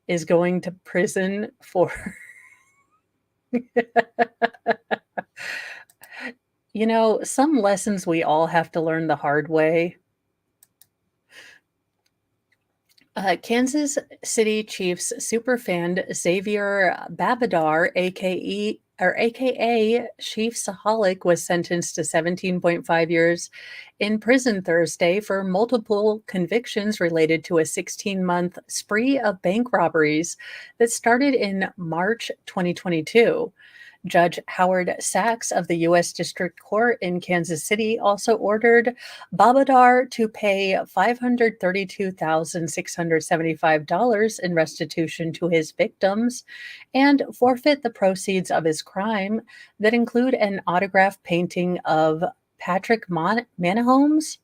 is going to prison for Some lessons we all have to learn the hard way. Kansas City Chiefs superfan Xavier Babadar, aka Chiefsaholic, was sentenced to 17.5 years in prison Thursday for multiple convictions related to a 16-month spree of bank robberies that started in March 2022. Judge Howard Sachs of the U.S. District Court in Kansas City also ordered Babadar to pay $532,675 in restitution to his victims and forfeit the proceeds of his crime that include an autograph painting of Patrick Manahomes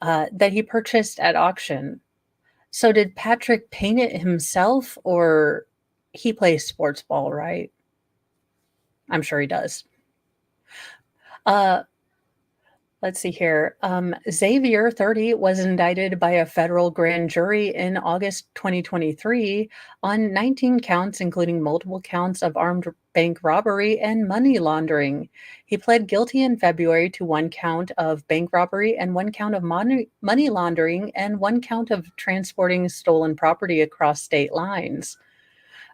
that he purchased at auction. So, did Patrick paint it himself, or he plays sports ball, right? I'm sure he does. Uh, let's see here. Xavier, 30, was indicted by a federal grand jury in August 2023 on 19 counts, including multiple counts of armed bank robbery and money laundering. He pled guilty in February to one count of bank robbery and one count of money laundering and one count of transporting stolen property across state lines.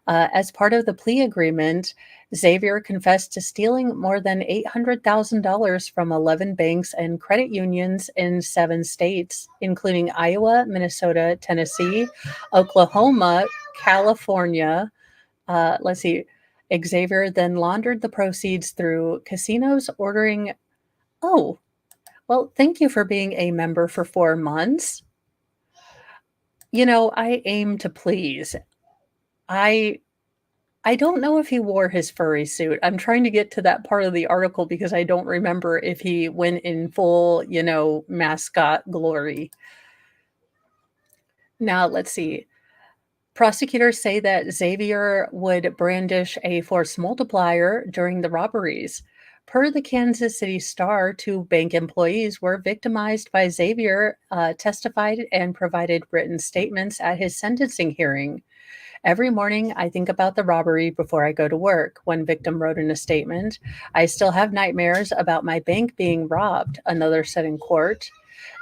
As part of the plea agreement, Xavier confessed to stealing more than $800,000 from 11 banks and credit unions in 7 states, including Iowa, Minnesota, Tennessee, Oklahoma, California. Let's see. Xavier then laundered the proceeds through casinos, ordering. Oh, well, thank you for being a member for 4 months. I aim to please. I I don't know if he wore his furry suit. I'm trying to get to that part of the article because I don't remember if he went in full, mascot glory. Now, let's see. Prosecutors say that Xavier would brandish a force multiplier during the robberies. Per the Kansas City Star, two bank employees were victimized by Xavier, testified and provided written statements at his sentencing hearing. Every morning, I think about the robbery before I go to work, one victim wrote in a statement. I still have nightmares about my bank being robbed, another said in court.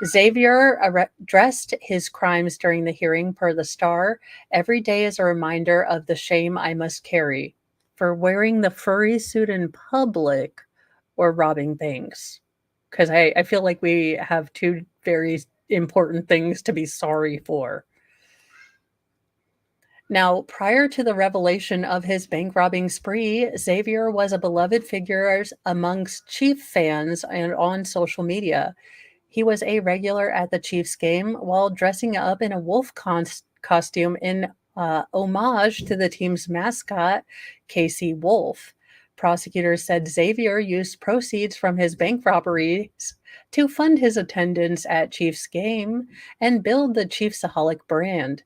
Xavier addressed his crimes during the hearing per the Star. Every day is a reminder of the shame I must carry for wearing the furry suit in public or robbing banks. Because I feel like we have two very important things to be sorry for. Now, prior to the revelation of his bank robbing spree, Xavier was a beloved figure amongst Chief fans and on social media. He was a regular at the Chiefs game while dressing up in a wolf costume in homage to the team's mascot, Casey Wolf. Prosecutors said Xavier used proceeds from his bank robberies to fund his attendance at Chiefs game and build the Chiefsaholic brand.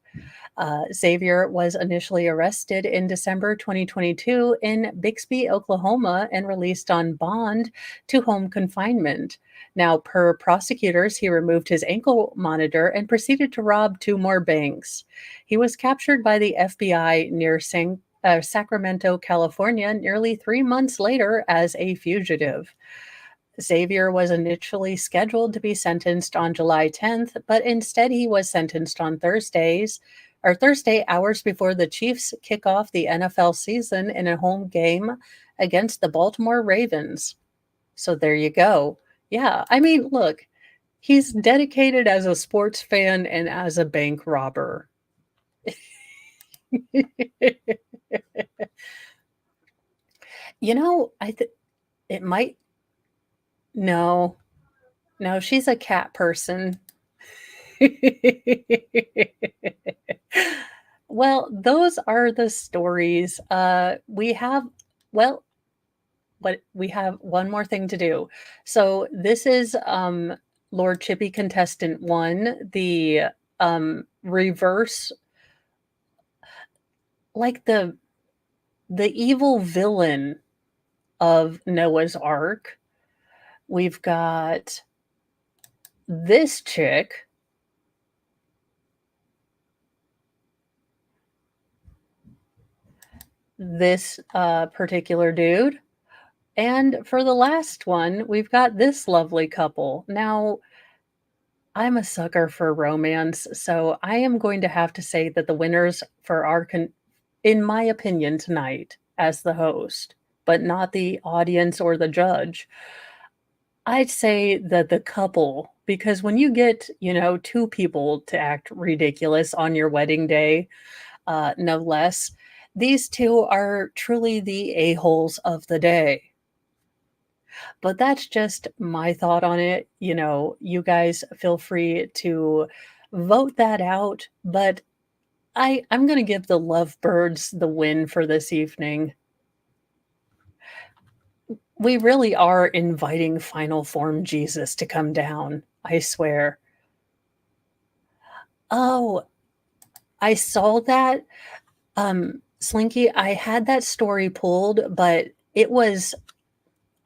Xavier was initially arrested in December 2022 in Bixby, Oklahoma, and released on bond to home confinement. Now, per prosecutors, he removed his ankle monitor and proceeded to rob two more banks. He was captured by the FBI near Sacramento, California, nearly 3 months later as a fugitive. Xavier was initially scheduled to be sentenced on July 10th, but instead he was sentenced on Thursday, hours before the Chiefs kick off the NFL season in a home game against the Baltimore Ravens. So there you go. Yeah, I mean, look, he's dedicated as a sports fan and as a bank robber. I think it might. No, no, she's a cat person. Well, those are the stories. We have, well, but we have one more thing to do. So this is Lord Chippy contestant one, the reverse, like the evil villain of Noah's Ark. We've got this chick. This particular dude. And for the last one, we've got this lovely couple. Now, I'm a sucker for romance, so I am going to have to say that the winners for our in my opinion tonight as the host, but not the audience or the judge, I'd say that the couple, because when you get, two people to act ridiculous on your wedding day, no less, these two are truly the a-holes of the day. But that's just my thought on it. You guys feel free to vote that out. But I'm going to give the lovebirds the win for this evening. We really are inviting final form Jesus to come down. I swear. Oh, I saw that. Slinky, I had that story pulled, but it was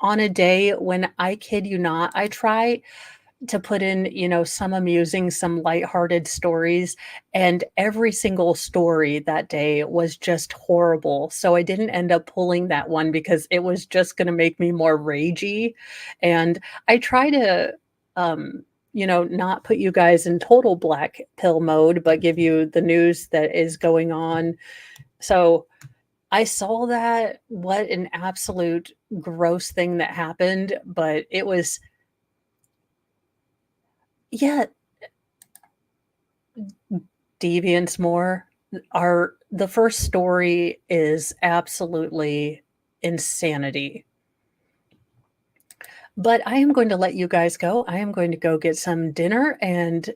on a day when I kid you not, I try to put in, some amusing, some lighthearted stories, and every single story that day was just horrible. So I didn't end up pulling that one because it was just gonna make me more ragey, and I try to, um, not put you guys in total black pill mode, but give you the news that is going on. So I saw that, what an absolute gross thing that happened, but it was yeah, deviance more. The first story is absolutely insanity. But I am going to let you guys go. I am going to go get some dinner and,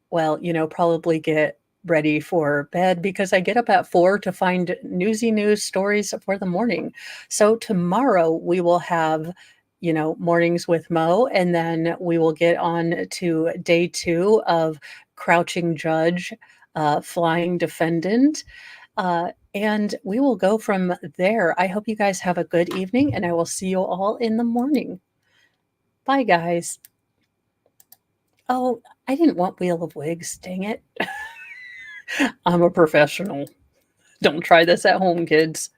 well, probably get ready for bed because I get up at 4 to find newsy news stories for the morning. So tomorrow we will have, mornings with Mo, and then we will get on to day 2 of Crouching Judge, Flying Defendant. And we will go from there. I hope you guys have a good evening, and I will see you all in the morning. Bye, guys. Oh, I didn't want Wheel of Wigs, dang it. I'm a professional. Don't try this at home, kids.